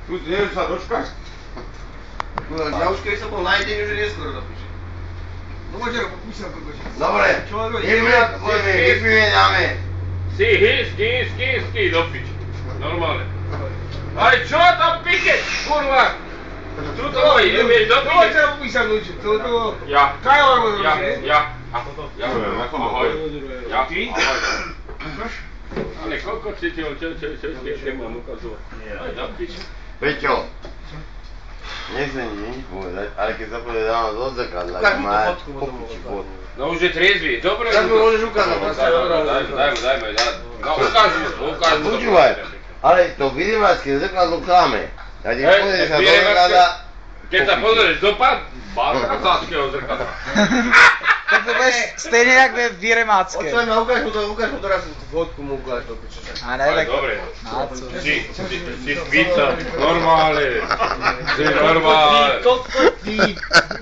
Tu neviem sa dočkať. Ja už keď som bol na jedení, už je neskoro do piče. No môže ho popísať, kokože. Dobre, vypímeňame. Si, ski, do piče. Normálne. Aj čo tam píšeš, kurva? Tuto moji, nevieš do piče. To treba popísať, ľudí. To... Ja. Kajla možno, že? Ja. Ahoj. Ja. Ty? Ahoj. Ale koľko cítil, čo mám ukazovať? Aj do piče. Peťo, nechcem nič povedať, ale keď sa povede dávam do zrkadla, Ukáž mu tú má fotku, popiči bod. No už je triezvy, dobre. Tak mi môžeš ukázať. Dajme. No ukáž mu. Počúvaj, ale to vyriemacké zrkadlo klame. Ja ti povedeš sa do zrkadla... Keď sa pozrieš dopad, balkánskeho zrkadla. Tak to budeš stejne jak ve Vyremácké. Očujem, ukáž mu teraz fotku mu ukáž do piče. A ne, tak... Dobre. A co? Si skvíca, normálne. Si normálne.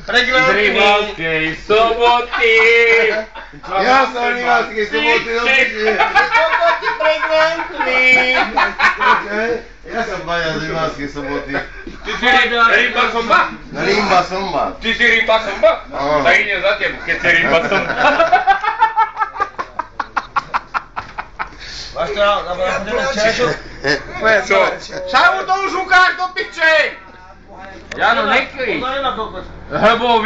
Z Rimavskej soboty. Ja som Rimavskej soboty do piče. Kokoti pregnantný. Ja som Baňa z Rimavskej soboty. Ty si Rimba Somba? Rimba Somba. Ty si Rimba Somba? Áno. Tak ide za tebou, keď si Rimba Somba. Máš to na čašu? Čo? Čau to už ukáž do piče! Jano, nekryj! To nemá kokos. Lebo